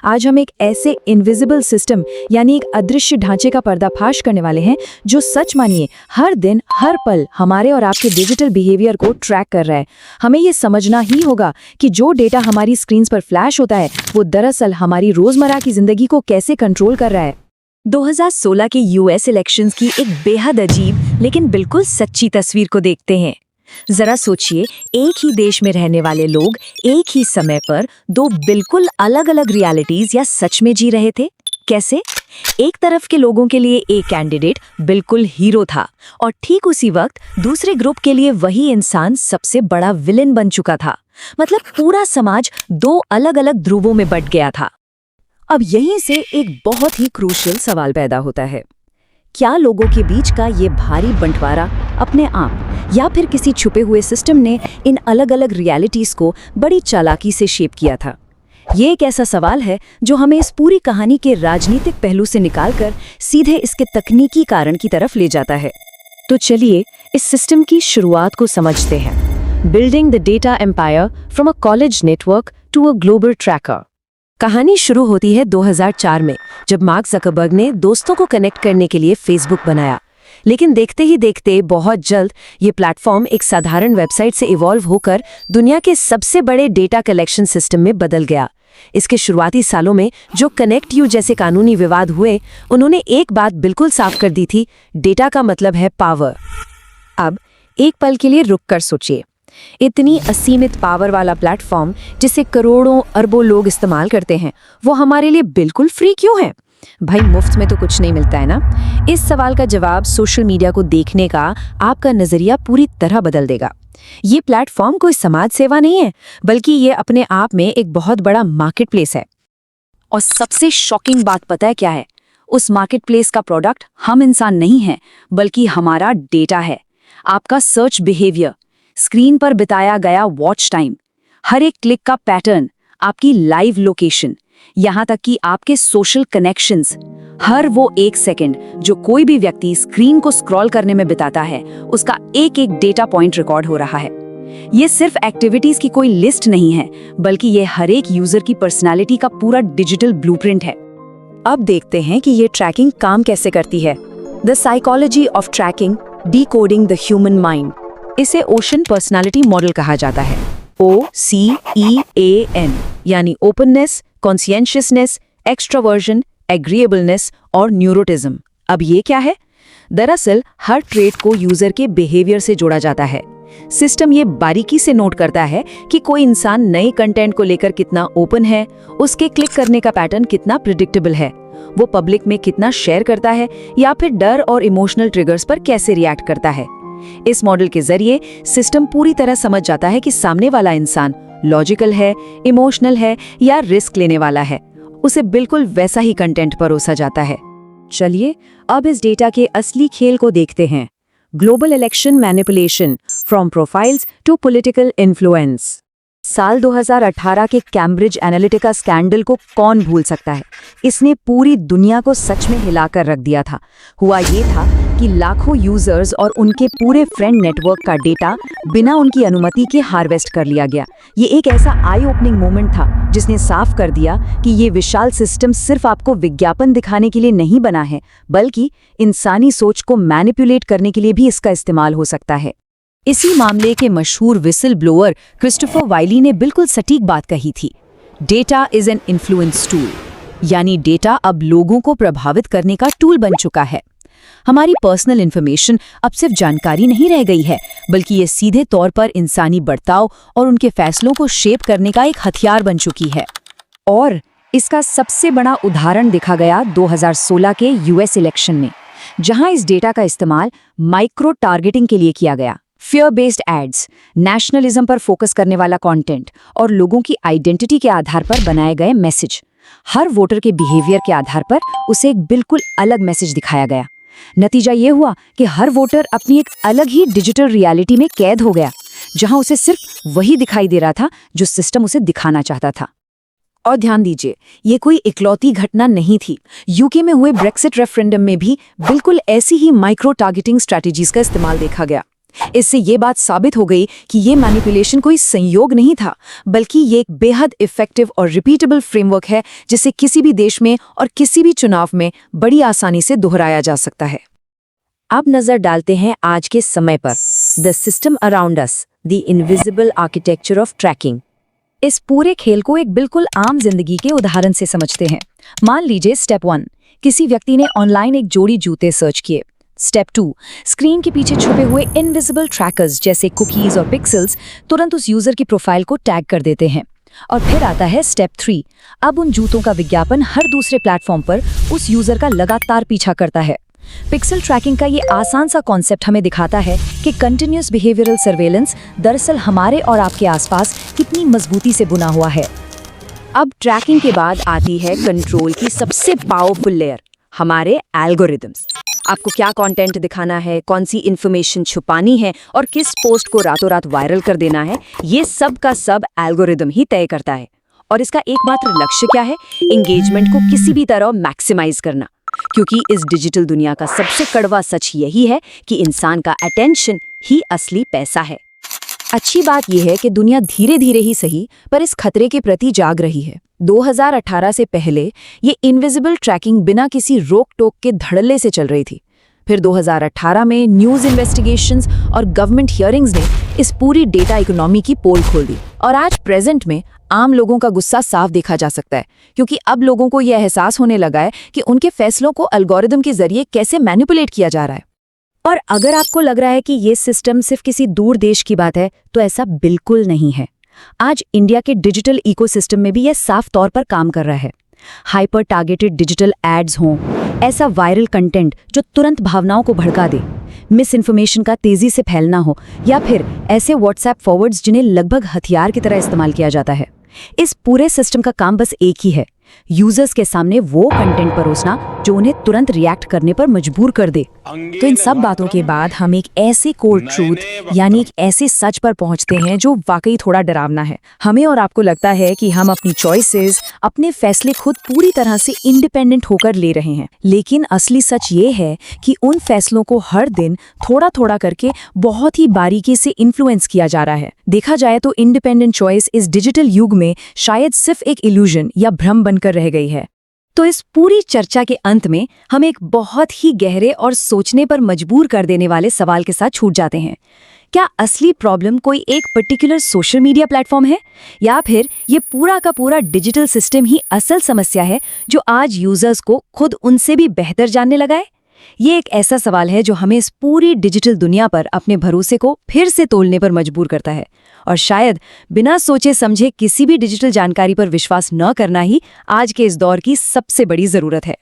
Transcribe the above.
आज हम एक ऐसे इनविजिबल सिस्टम यानी एक अदृश्य ढांचे का पर्दाफाश करने वाले हैं जो सच मानिए हर दिन हर पल हमारे और आपके डिजिटल बिहेवियर को ट्रैक कर रहा है। हमें ये समझना ही होगा कि जो डेटा हमारी स्क्रीन पर फ्लैश होता है वो दरअसल हमारी रोजमर्रा की जिंदगी को कैसे कंट्रोल कर रहा है। 2016 के यूएस इलेक्शंस की एक बेहद अजीब लेकिन बिल्कुल सच्ची तस्वीर को देखते हैं। जरा सोचिए, एक ही देश में रहने वाले लोग एक ही समय पर दो बिल्कुल अलग अलग रियलिटीज या सच में जी रहे थे। कैसे? एक तरफ के लोगों के लिए एक कैंडिडेट बिल्कुल हीरो था और ठीक उसी वक्त दूसरे ग्रुप के लिए वही इंसान सबसे बड़ा विलेन बन चुका था। मतलब पूरा समाज दो अलग अलग ध्रुवों में बंट गया था। अब यहीं से एक बहुत ही क्रूशियल सवाल पैदा होता है, क्या लोगों के बीच का ये भारी बंटवारा अपने आप या फिर किसी छुपे हुए सिस्टम ने इन अलग अलग रियलिटीज को बड़ी चालाकी से शेप किया था? ये एक ऐसा सवाल है जो हमें इस पूरी कहानी के राजनीतिक पहलू से निकालकर सीधे इसके तकनीकी कारण की तरफ ले जाता है। तो चलिए इस सिस्टम की शुरुआत को समझते हैं। Building the data empire from a college network to a global tracker. कहानी शुरू होती है 2004 में, जब मार्क ज़करबर्ग ने दोस्तों को कनेक्ट करने के लिए फेसबुक बनाया। लेकिन देखते ही देखते बहुत जल्द ये प्लेटफॉर्म एक साधारण वेबसाइट से इवॉल्व होकर दुनिया के सबसे बड़े डेटा कलेक्शन सिस्टम में बदल गया। इसके शुरुआती सालों में जो कनेक्ट यू जैसे कानूनी विवाद हुए, उन्होंने एक बात बिल्कुल साफ कर दी थी, डेटा का मतलब है पावर। अब एक पल के लिए रुक कर सोचिए, इतनी असीमित पावर वाला प्लेटफॉर्म जिसे करोड़ों अरबों लोग इस्तेमाल करते हैं, वो हमारे लिए बिल्कुल फ्री क्यों है? भाई मुफ्त में तो कुछ नहीं मिलता है ना। इस सवाल का जवाब सोशल मीडिया को देखने का आपका नजरिया पूरी तरह बदल देगा। ये प्लेटफॉर्म कोई समाज सेवा नहीं है, बल्कि ये अपने आप में एक बहुत बड़ा मार्केट प्लेस है। और सबसे शॉकिंग बात पता है क्या है? उस मार्केट प्लेस का प्रोडक्ट हम इंसान नहीं है, बल्कि हमारा डेटा है। आपका सर्च बिहेवियर, स्क्रीन पर बिताया गया वॉच टाइम, हर एक क्लिक का पैटर्न, आपकी लाइव लोकेशन, यहाँ तक कि आपके सोशल कनेक्शंस, हर वो एक सेकंड जो कोई भी व्यक्ति स्क्रीन को स्क्रॉल करने में बिताता है, उसका एक एक डेटा पॉइंट रिकॉर्ड हो रहा है। ये सिर्फ एक्टिविटीज की कोई लिस्ट नहीं है, बल्कि ये हर एक यूजर की पर्सनालिटी का पूरा डिजिटल ब्लूप्रिंट है। अब देखते हैं कि ये ट्रैकिंग काम कैसे करती है। The psychology of tracking, decoding the human mind. इसे ओशन पर्सनालिटी मॉडल कहा जाता है। OCEAN यानी ओपननेस, कॉन्शियसनेस, एक्सट्रावर्जन, एग्रीएबलनेस और न्यूरोटिज्म। अब ये क्या है? दरअसल हर ट्रेट को यूजर के बिहेवियर से जोड़ा जाता है। सिस्टम ये बारीकी से नोट करता है कि कोई इंसान नए कंटेंट को लेकर कितना ओपन है, उसके क्लिक करने का पैटर्न कितना प्रिडिक्टेबल है, वो पब्लिक में कितना शेयर करता है या फिर डर और इमोशनल ट्रिगर्स पर कैसे रिएक्ट करता है। इस मॉडल के जरिए सिस्टम पूरी तरह समझ जाता है कि सामने वाला इंसान लॉजिकल है, इमोशनल है या रिस्क लेने वाला है। उसे बिल्कुल वैसा ही कंटेंट परोसा जाता है। चलिए अब इस डेटा के असली खेल को देखते हैं। Global election manipulation, from profiles to political influence. साल 2018 के कैम्ब्रिज एनालिटिका स्कैंडल को कौन भूल सकता है? इसने पूरी दुनिया को सच में हिलाकर रख दिया था। हुआ ये था कि लाखों यूजर्स और उनके पूरे फ्रेंड नेटवर्क का डेटा बिना उनकी अनुमति के हार्वेस्ट कर लिया गया। ये एक ऐसा आई ओपनिंग मोमेंट था जिसने साफ कर दिया कि ये विशाल सिस्टम सिर्फ आपको विज्ञापन दिखाने के लिए नहीं बना है, बल्कि इंसानी सोच को मैनिपुलेट करने के लिए भी इसका इस्तेमाल हो सकता है। इसी मामले के मशहूर विसल ब्लोअर क्रिस्टोफर वाइली ने बिल्कुल सटीक बात कही थी, data is an influence tool. यानी डेटा अब लोगों को प्रभावित करने का टूल बन चुका है। हमारी पर्सनल इन्फॉर्मेशन अब सिर्फ जानकारी नहीं रह गई है, बल्कि ये सीधे तौर पर इंसानी बर्ताव और उनके फैसलों को शेप करने का एक हथियार बन चुकी है। और इसका सबसे बड़ा उदाहरण देखा गया 2016 के यूएस इलेक्शन में, जहां इस डेटा का इस्तेमाल माइक्रो टारगेटिंग के लिए किया गया। फियर बेस्ड एड्स, नेशनलिज्म पर फोकस करने वाला कंटेंट और लोगों की आइडेंटिटी के आधार पर बनाए गए मैसेज, हर वोटर के बिहेवियर के आधार पर उसे एक बिल्कुल अलग मैसेज दिखाया गया। नतीजा ये हुआ कि हर वोटर अपनी एक अलग ही डिजिटल रियलिटी में कैद हो गया, जहां उसे सिर्फ वही दिखाई दे रहा था जो सिस्टम उसे दिखाना चाहता था। और ध्यान दीजिए, ये कोई इकलौती घटना नहीं थी। यूके में हुए ब्रेक्सिट रेफरेंडम में भी बिल्कुल ऐसी ही माइक्रो टारगेटिंग स्ट्रैटेजीज का इस्तेमाल देखा गया। इससे ये बात साबित हो गई कि ये मैनिपुलेशन कोई संयोग नहीं था, बल्कि ये एक बेहद इफेक्टिव और रिपीटेबल फ्रेमवर्क है जिसे किसी भी देश में और किसी भी चुनाव में बड़ी आसानी से दोहराया जा सकता है। अब नजर डालते हैं आज के समय पर। The system around us, the invisible architecture of tracking. इस पूरे खेल को एक बिल्कुल आम जिंदगी के उदाहरण से समझते हैं। मान लीजिए स्टेप 1, किसी व्यक्ति ने ऑनलाइन एक जोड़ी जूते सर्च किए। स्टेप 2, स्क्रीन के पीछे छुपे हुए इनविजिबल ट्रैकर्स जैसे कुकीज और पिक्सेल्स तुरंत उस यूजर की प्रोफाइल को टैग कर देते हैं। और फिर आता है स्टेप 3, अब उन जूतों का विज्ञापन हर दूसरे प्लेटफॉर्म पर उस यूजर का लगातार पीछा करता है। पिक्सल ट्रैकिंग का ये आसान सा कॉन्सेप्ट हमें दिखाता है कि कंटिन्यूअस बिहेवियरल सर्वेलेंस दरअसल हमारे और आपके आसपास कितनी मजबूती से बुना हुआ है। अब ट्रैकिंग के बाद आती है कंट्रोल की सबसे पावरफुल लेयर, हमारे एल्गोरिदम्स। आपको क्या कंटेंट दिखाना है, कौन सी इन्फॉर्मेशन छुपानी है और किस पोस्ट को रातों रात वायरल कर देना है, ये सब का सब एल्गोरिदम ही तय करता है। और इसका एकमात्र लक्ष्य क्या है? एंगेजमेंट को किसी भी तरह मैक्सिमाइज करना। क्योंकि इस डिजिटल दुनिया का सबसे कड़वा सच यही है कि इंसान का अटेंशन ही असली पैसा है। अच्छी बात यह है कि दुनिया धीरे धीरे ही सही पर इस खतरे के प्रति जाग रही है। 2018 से पहले ये इनविजिबल ट्रैकिंग बिना किसी रोक टोक के धड़ल्ले से चल रही थी। फिर 2018 में न्यूज़ इन्वेस्टिगेशंस और गवर्नमेंट हियरिंग्स ने इस पूरी डेटा इकोनॉमी की पोल खोल दी। और आज प्रेजेंट में आम लोगों का गुस्सा साफ देखा जा सकता है, क्योंकि अब लोगों को यह एहसास होने लगा है कि उनके फैसलों को एल्गोरिदम के जरिए कैसे मैनिपुलेट किया जा रहा है। और अगर आपको लग रहा है कि ये सिस्टम सिर्फ किसी दूर देश की बात है, तो ऐसा बिल्कुल नहीं है। आज इंडिया के डिजिटल इकोसिस्टम में भी यह साफ तौर पर काम कर रहा है। हाइपर टारगेटेड डिजिटल एड्स हों, ऐसा वायरल कंटेंट जो तुरंत भावनाओं को भड़का दे, मिस इन्फॉर्मेशन का तेजी से फैलना हो, या फिर ऐसे व्हाट्सएप फॉरवर्ड्स जिन्हें लगभग हथियार की तरह इस्तेमाल किया जाता है। इस पूरे सिस्टम का काम बस एक ही है, यूजर्स के सामने वो कंटेंट परोसना जो उन्हें तुरंत रिएक्ट करने पर मजबूर कर दे। तो इन सब बातों के बाद हम एक ऐसे कोल्ड ट्रूथ यानी एक ऐसे सच पर पहुंचते हैं जो वाकई थोड़ा डरावना है। हमें और आपको लगता है कि हम अपनी चॉइसेस, अपने फैसले खुद पूरी तरह से इंडिपेंडेंट होकर ले रहे हैं, लेकिन असली सच ये है कि उन फैसलों को हर दिन थोड़ा थोड़ा करके बहुत ही बारीकी से इन्फ्लुएंस किया जा रहा है। देखा जाए तो इंडिपेंडेंट चॉइस इस डिजिटल युग में शायद सिर्फ एक इल्यूजन या भ्रम बनकर रह गई है। तो इस पूरी चर्चा के अंत में हम एक बहुत ही गहरे और सोचने पर मजबूर कर देने वाले सवाल के साथ छूट जाते हैं। क्या असली प्रॉब्लम कोई एक पर्टिकुलर सोशल मीडिया प्लेटफॉर्म है, या फिर ये पूरा का पूरा डिजिटल सिस्टम ही असल समस्या है जो आज यूजर्स को खुद उनसे भी बेहतर जानने लगा है? ये एक ऐसा सवाल है जो हमें इस पूरी डिजिटल दुनिया पर अपने भरोसे को फिर से तोलने पर मजबूर करता है। और शायद बिना सोचे समझे किसी भी डिजिटल जानकारी पर विश्वास न करना ही आज के इस दौर की सबसे बड़ी जरूरत है।